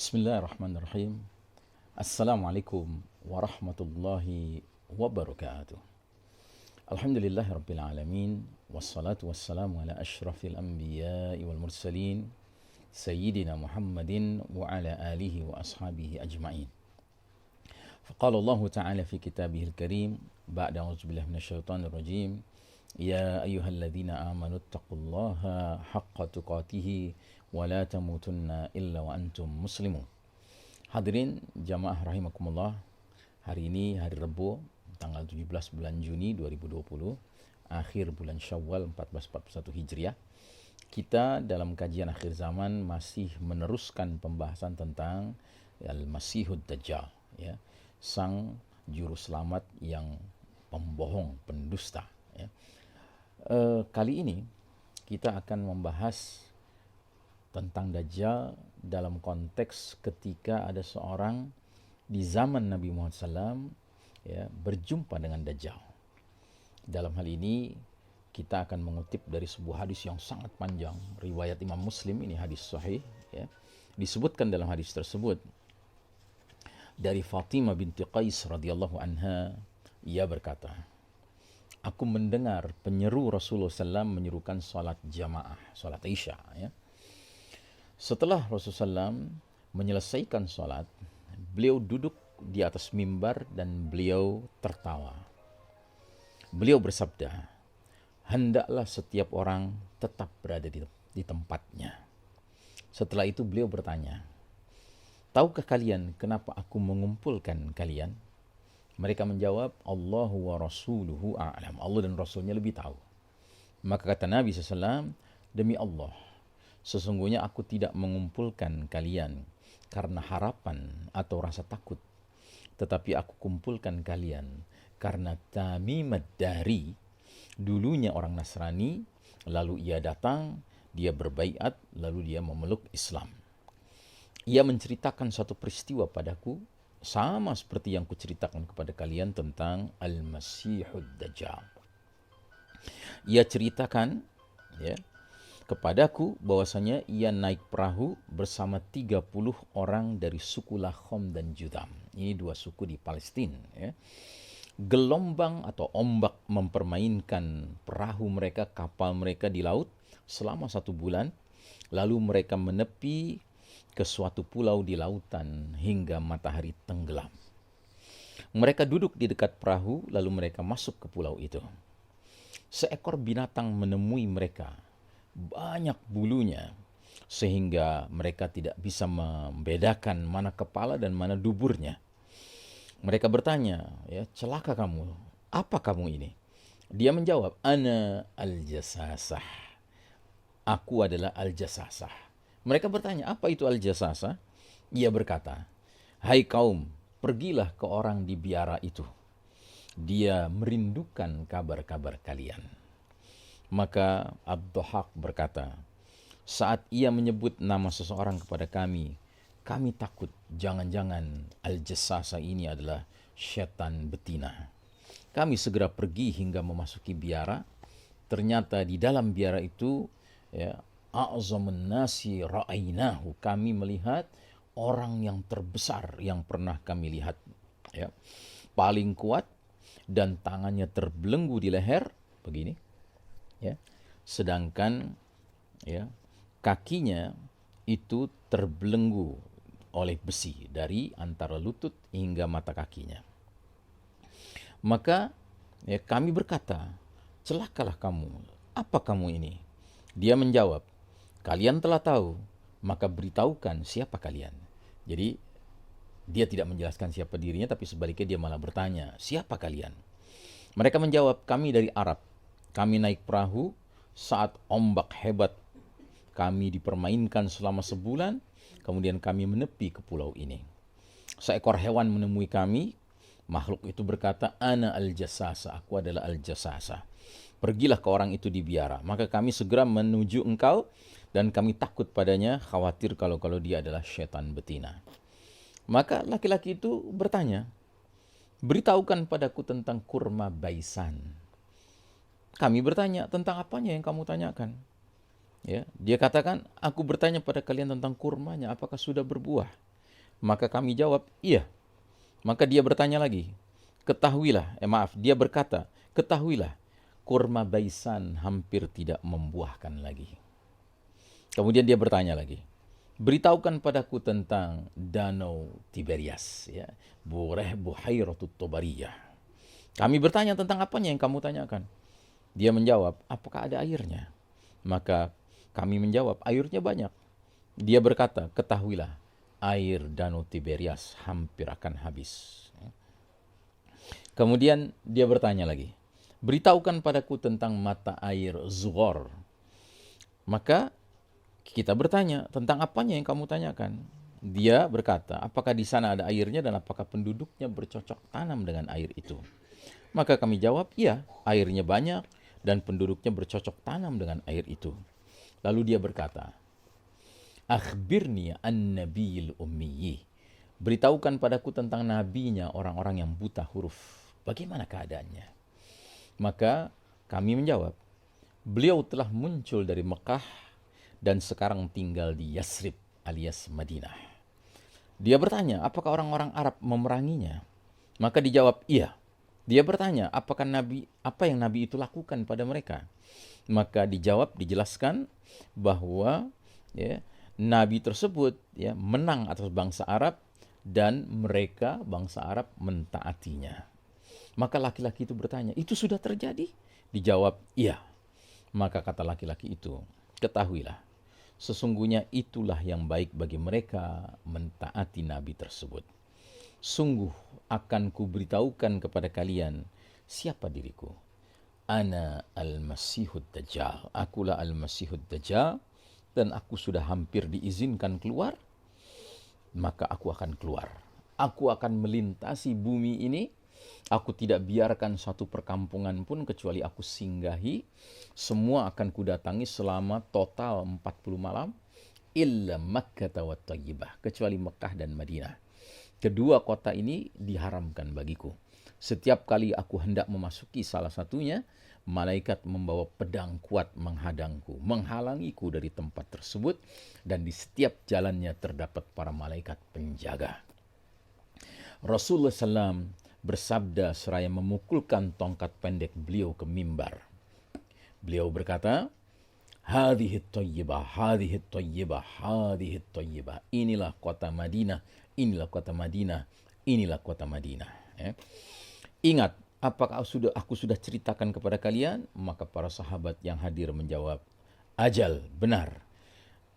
Bismillahirrahmanirrahim. Assalamualaikum warahmatullahi wabarakatuh. Alhamdulillahirabbil alamin wassalatu wassalamu ala asyrafil anbiya'i wal mursalin sayyidina Muhammadin wa ala alihi wa ashabihi ajma'in. Faqala Allah Ta'ala fi kitabihil karim ba'da a'udzubillahi minasyaitonir rajim. Ya ayyuhalladzina amanu taqullaha haqqa tuqatih wa la tamutunna illa wa antum muslimun. Hadirin jamaah rahimakumullah, hari ini hari Rabu tanggal 17 bulan Juni 2020, akhir bulan Syawal 1441 Hijriah. Kita dalam kajian akhir zaman masih meneruskan pembahasan tentang Al-Masihud Dajjal, ya, sang juru selamat yang pembohong, pendusta, ya. Kali ini kita akan membahas tentang Dajjal dalam konteks ketika ada seorang di zaman Nabi Muhammad SAW, ya, berjumpa dengan Dajjal. Dalam hal ini kita akan mengutip dari sebuah hadis yang sangat panjang, riwayat Imam Muslim, ini hadis sahih, ya. Disebutkan dalam hadis tersebut dari Fatimah binti Qais radhiyallahu anha, ia berkata, aku mendengar penyeru Rasulullah SAW menyerukan salat jamaah, salat Isya, ya. Setelah Rasulullah SAW menyelesaikan salat, beliau duduk di atas mimbar dan beliau tertawa. Beliau bersabda, hendaklah setiap orang tetap berada di tempatnya. Setelah itu beliau bertanya, tahukah kalian kenapa aku mengumpulkan kalian? Mereka menjawab, Allahu wa rasuluhu a'lam. Allah dan Rasulnya lebih tahu. Maka kata Nabi SAW, demi Allah, sesungguhnya aku tidak mengumpulkan kalian karena harapan atau rasa takut, tetapi aku kumpulkan kalian karena Tamim ad-Dari, dulunya orang Nasrani, lalu ia datang, dia berbaiat, lalu dia memeluk Islam. Ia menceritakan satu peristiwa padaku, sama seperti yang kuceritakan kepada kalian tentang Al-Masihud Dajjal. Ia ceritakan, ya, kepadaku bahwasanya ia naik perahu bersama 30 orang dari suku Lahom dan Judam. Ini dua suku di Palestina, ya. Gelombang atau ombak mempermainkan perahu mereka, kapal mereka di laut selama 1 bulan. Lalu mereka menepi ke suatu pulau di lautan hingga matahari tenggelam. Mereka duduk di dekat perahu, lalu mereka masuk ke pulau itu. Seekor binatang menemui mereka, banyak bulunya, sehingga mereka tidak bisa membedakan mana kepala dan mana duburnya. Mereka bertanya, ya, celaka kamu, apa kamu ini? Dia menjawab, ana al-jasasah. Aku adalah al-jasasah. Mereka bertanya, apa itu al-jasasah? Ia berkata, hai kaum, pergilah ke orang di biara itu. Dia merindukan kabar-kabar kalian. Maka Abduhaq berkata, saat ia menyebut nama seseorang kepada kami takut jangan-jangan al-jasasah ini adalah syaitan betina. Kami segera pergi hingga memasuki biara. Ternyata di dalam biara itu, ya, a'zamun nasi ra'ainahu, kami melihat orang yang terbesar yang pernah kami lihat, ya. Paling kuat dan tangannya terbelenggu di leher begini, ya. Sedangkan, ya, kakinya itu terbelenggu oleh besi dari antara lutut hingga mata kakinya. Maka, ya, kami berkata, celakalah kamu, apa kamu ini? Dia menjawab, kalian telah tahu, maka beritahukan siapa kalian. Jadi dia tidak menjelaskan siapa dirinya, tapi sebaliknya dia malah bertanya, siapa kalian? Mereka menjawab, kami dari Arab. Kami naik perahu saat ombak hebat. Kami dipermainkan selama sebulan, kemudian kami menepi ke pulau ini. Seekor hewan menemui kami, makhluk itu berkata, ana al-jasasa, aku adalah al-jasasa. Pergilah ke orang itu di biara. Maka kami segera menuju engkau dan kami takut padanya, khawatir kalau dia adalah syaitan betina. Maka laki-laki itu bertanya, beritahukan padaku tentang kurma baisan. Kami bertanya, tentang apanya yang kamu tanyakan? Ya, dia katakan, aku bertanya pada kalian tentang kurmanya, apakah sudah berbuah? Maka kami jawab, iya. Maka dia bertanya lagi, dia berkata, ketahuilah, kurma baisan hampir tidak membuahkan lagi. Kemudian dia bertanya lagi, beritahukan padaku tentang Danau Tiberias, ya, Buhairatut Tobariyah. Kami bertanya tentang apanya yang kamu tanyakan. Dia menjawab, apakah ada airnya? Maka kami menjawab, airnya banyak. Dia berkata, ketahuilah, air Danau Tiberias hampir akan habis. Kemudian dia bertanya lagi, beritahukan padaku tentang mata air Zuhor. Maka kita bertanya, tentang apanya yang kamu tanyakan? Dia berkata, apakah di sana ada airnya dan apakah penduduknya bercocok tanam dengan air itu? Maka kami jawab, iya, airnya banyak dan penduduknya bercocok tanam dengan air itu. Lalu dia berkata, akhbirni an nabiyil ummiyi. Beritahukan padaku tentang nabinya orang-orang yang buta huruf. Bagaimana keadaannya? Maka kami menjawab, beliau telah muncul dari Mekah dan sekarang tinggal di Yasrib alias Madinah. Dia bertanya, apakah orang-orang Arab memeranginya? Maka dijawab, iya. Dia bertanya, apa yang Nabi itu lakukan pada mereka? Maka dijelaskan bahwa ya, Nabi tersebut ya, menang atas bangsa Arab dan mereka bangsa Arab mentaatinya. Maka laki-laki itu bertanya, itu sudah terjadi? Dijawab, iya. Maka kata laki-laki itu, ketahuilah, sesungguhnya itulah yang baik bagi mereka mentaati Nabi tersebut. Sungguh akan kuberitahukan kepada kalian siapa diriku. Ana al-Masihud Dajjal. Akulah al-Masihud Dajjal dan aku sudah hampir diizinkan keluar, maka aku akan keluar. Aku akan melintasi bumi ini. Aku tidak biarkan satu perkampungan pun kecuali aku singgahi. Semua akan kudatangi selama total 40 malam. Illa Makkah wa Tayyibah. Kecuali Mekah dan Madinah. Kedua kota ini diharamkan bagiku. Setiap kali aku hendak memasuki salah satunya, malaikat membawa pedang kuat menghadangku, menghalangiku dari tempat tersebut, dan di setiap jalannya terdapat para malaikat penjaga. Rasulullah SAW bersabda seraya memukulkan tongkat pendek beliau ke mimbar. Beliau berkata, hadhihi thayyibah, hadhihi thayyibah, hadhihi thayyibah. Inilah kota Madinah, inilah kota Madinah, inilah kota Madinah. Ya. Ingat, apakah aku sudah ceritakan kepada kalian? Maka para sahabat yang hadir menjawab, ajal, benar.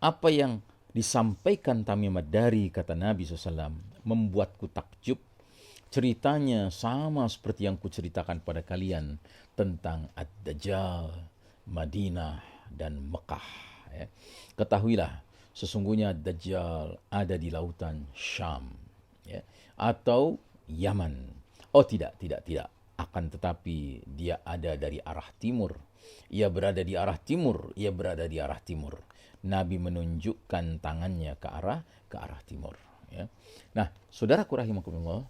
Apa yang disampaikan Tamim Ad-Dari, kata Nabi SAW, membuatku takjub. Ceritanya sama seperti yang kuceritakan pada kalian tentang Ad-Dajjal, Madinah, dan Mekah. Ya. Ketahuilah, sesungguhnya Dajjal ada di lautan Syam, ya, atau Yaman. Oh tidak. Akan tetapi dia ada dari arah timur. Ia berada di arah timur, ia berada di arah timur. Nabi menunjukkan tangannya ke arah timur. Ya. Nah, saudaraku rahimakumullah,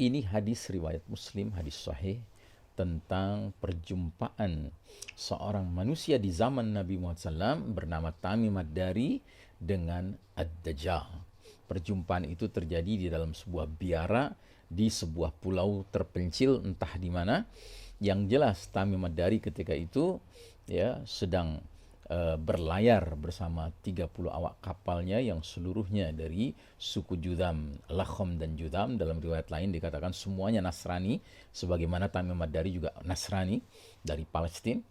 ini hadis riwayat Muslim, hadis sahih tentang perjumpaan seorang manusia di zaman Nabi Muhammad SAW bernama Tamim Ad-Dari dengan Ad-Dajjal. Perjumpaan itu terjadi di dalam sebuah biara di sebuah pulau terpencil entah di mana. Yang jelas Tamim Ad-Dari ketika itu ya sedang berlayar bersama 30 awak kapalnya yang seluruhnya dari suku Judam, Lakhom dan Judam. Dalam riwayat lain dikatakan semuanya Nasrani, sebagaimana Tamim Ad-Dari juga Nasrani dari Palestina.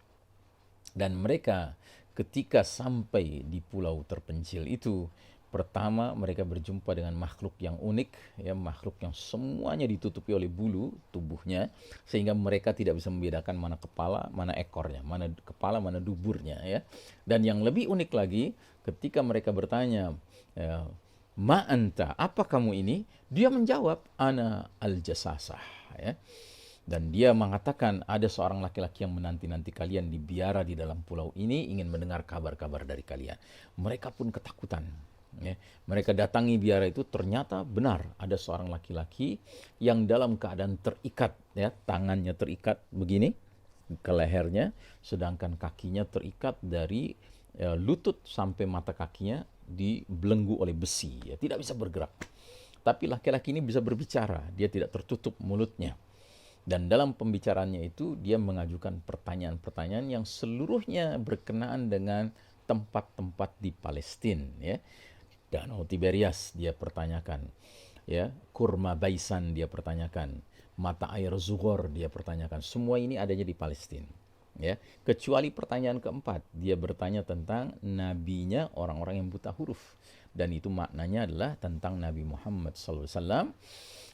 Dan mereka ketika sampai di pulau terpencil itu, pertama mereka berjumpa dengan makhluk yang unik, ya, makhluk yang semuanya ditutupi oleh bulu tubuhnya, sehingga mereka tidak bisa membedakan mana kepala, mana ekornya, mana kepala, mana duburnya, ya. Dan yang lebih unik lagi, ketika mereka bertanya, ya, ma anta, apa kamu ini? Dia menjawab, ana al-jasasah, ya. Dan dia mengatakan ada seorang laki-laki yang menanti-nanti kalian di biara di dalam pulau ini, ingin mendengar kabar-kabar dari kalian. Mereka pun ketakutan. Ya, mereka datangi biara itu, ternyata benar ada seorang laki-laki yang dalam keadaan terikat, ya, tangannya terikat begini ke lehernya, sedangkan kakinya terikat dari lutut sampai mata kakinya dibelenggu oleh besi, ya, tidak bisa bergerak. Tapi laki-laki ini bisa berbicara, dia tidak tertutup mulutnya. Dan dalam pembicaraannya itu dia mengajukan pertanyaan-pertanyaan yang seluruhnya berkenaan dengan tempat-tempat di Palestina, ya. Danau Tiberias dia pertanyakan, ya, kurma Baisan dia pertanyakan, mata air Zuhor dia pertanyakan. Semua ini adanya di Palestina, ya. Kecuali pertanyaan keempat, dia bertanya tentang nabinya orang-orang yang buta huruf, dan itu maknanya adalah tentang Nabi Muhammad SAW.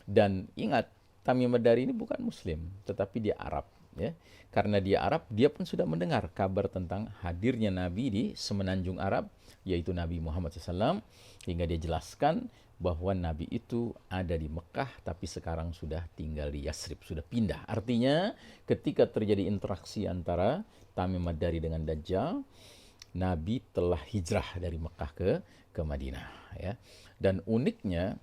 Dan ingat, Tamim Ad-Dari ini bukan Muslim, tetapi dia Arab, ya. Karena dia Arab, dia pun sudah mendengar kabar tentang hadirnya Nabi di semenanjung Arab, yaitu Nabi Muhammad SAW, hingga dia jelaskan bahwa Nabi itu ada di Mekah, tapi sekarang sudah tinggal di Yasrib, sudah pindah. Artinya ketika terjadi interaksi antara Tamim Ad-Dari dengan Dajjal, Nabi telah hijrah dari Mekah ke Madinah, ya. Dan uniknya,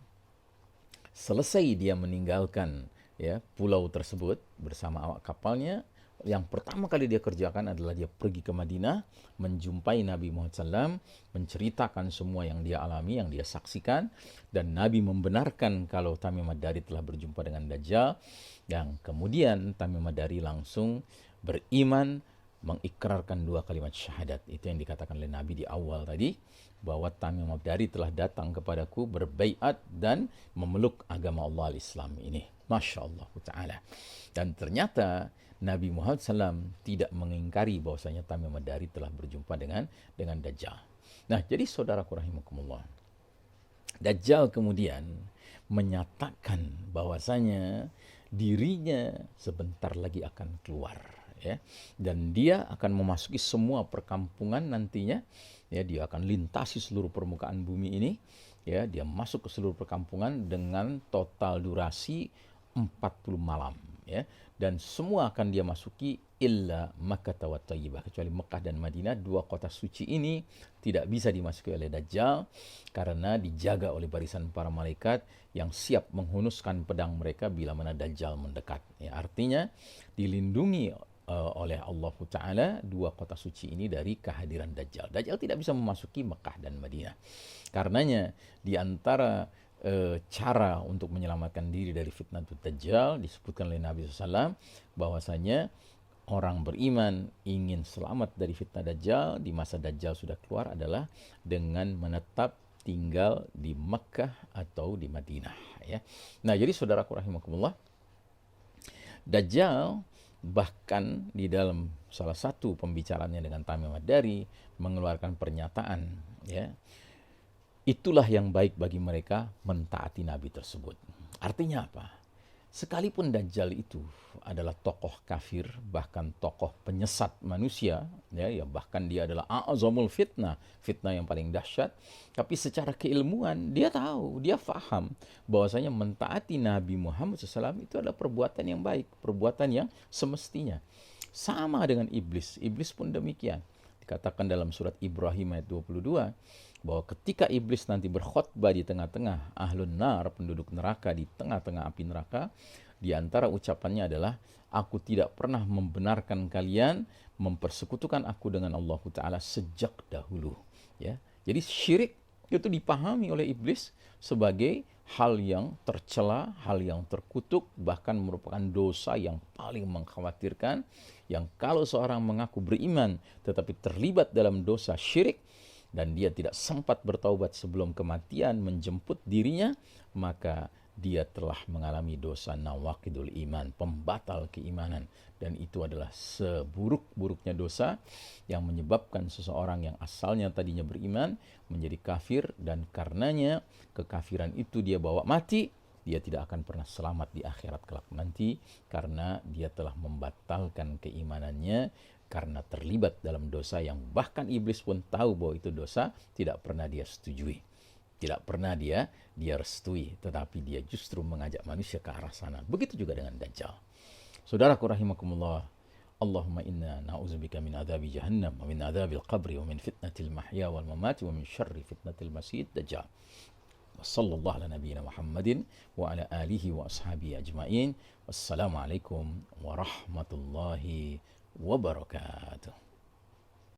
selesai dia meninggalkan, ya, pulau tersebut bersama awak kapalnya, yang pertama kali dia kerjakan adalah dia pergi ke Madinah, menjumpai Nabi Muhammad SAW, menceritakan semua yang dia alami, yang dia saksikan, dan Nabi membenarkan kalau Tamim Ad-Dari telah berjumpa dengan Dajjal. Dan kemudian Tamim Ad-Dari langsung beriman, mengikrarkan 2 kalimat syahadat. Itu yang dikatakan oleh Nabi di awal tadi, bahwa Tamim Ad-Dari telah datang kepadaku, berbaiat dan memeluk agama Allah al-Islam ini. Masya Allah Ta'ala. Dan ternyata Nabi Muhammad SAW tidak mengingkari bahwasanya Tamim Ad-Dari telah berjumpa dengan Dajjal. Nah, jadi saudaraku rahimakumullah, Dajjal kemudian menyatakan bahwasanya dirinya sebentar lagi akan keluar, ya, dan dia akan memasuki semua perkampungan nantinya, ya, dia akan lintasi seluruh permukaan bumi ini, ya, dia masuk ke seluruh perkampungan dengan total durasi 40 malam, ya, dan semua akan dia masuki illa Makkah wa Thayyibah, kecuali Mekah dan Madinah. 2 kota suci ini tidak bisa dimasuki oleh Dajjal karena dijaga oleh barisan para malaikat yang siap menghunuskan pedang mereka bila mana Dajjal mendekat, ya. Artinya dilindungi oleh Allah Ta'ala 2 kota suci ini dari kehadiran Dajjal. Dajjal tidak bisa memasuki Mekah dan Madinah. Karenanya di antara cara untuk menyelamatkan diri dari fitnah Dajjal disebutkan oleh Nabi SAW bahwasanya orang beriman ingin selamat dari fitnah Dajjal di masa Dajjal sudah keluar adalah dengan menetap tinggal di Mekah atau di Madinah, ya. Nah, jadi saudaraku rahimakumullah, Dajjal bahkan di dalam salah satu pembicaraannya dengan Tamim Ad-Dari mengeluarkan pernyataan, ya, itulah yang baik bagi mereka mentaati Nabi tersebut. Artinya apa? Sekalipun Dajjal itu adalah tokoh kafir, bahkan tokoh penyesat manusia, ya, bahkan dia adalah a'zamul fitnah, fitnah yang paling dahsyat, tapi secara keilmuan dia tahu, dia faham bahwasanya mentaati Nabi Muhammad SAW itu adalah perbuatan yang baik, perbuatan yang semestinya. Sama dengan iblis, iblis pun demikian. Dikatakan dalam surat Ibrahim ayat 22 bahwa ketika iblis nanti berkhutbah di tengah-tengah ahlun nar, penduduk neraka, di tengah-tengah api neraka, di antara ucapannya adalah, aku tidak pernah membenarkan kalian mempersekutukan aku dengan Allah Ta'ala sejak dahulu, ya. Jadi syirik itu dipahami oleh iblis sebagai hal yang tercela, hal yang terkutuk, bahkan merupakan dosa yang paling mengkhawatirkan, yang kalau seorang mengaku beriman tetapi terlibat dalam dosa syirik dan dia tidak sempat bertaubat sebelum kematian menjemput dirinya, maka dia telah mengalami dosa nawaqidul iman, pembatal keimanan. Dan itu adalah seburuk-buruknya dosa yang menyebabkan seseorang yang asalnya tadinya beriman menjadi kafir, dan karenanya kekafiran itu dia bawa mati, dia tidak akan pernah selamat di akhirat kelak nanti karena dia telah membatalkan keimanannya karena terlibat dalam dosa yang bahkan iblis pun tahu bahwa itu dosa, tidak pernah dia setujui, tidak pernah dia restui, tetapi dia justru mengajak manusia ke arah sana. Begitu juga dengan Dajjal. Saudaraku rahimakumullah, Allahumma inna na'udzubika min adzabi jahannam wa min adzabil qabri wa min fitnatil mahya wal mamati wa min syarri fitnatil masih dajjal. Wassallallahu ala nabiyyina Muhammadin wa ala alihi wa ashabihi ajma'in. Wassalamualaikum warahmatullahi wabarakatuh.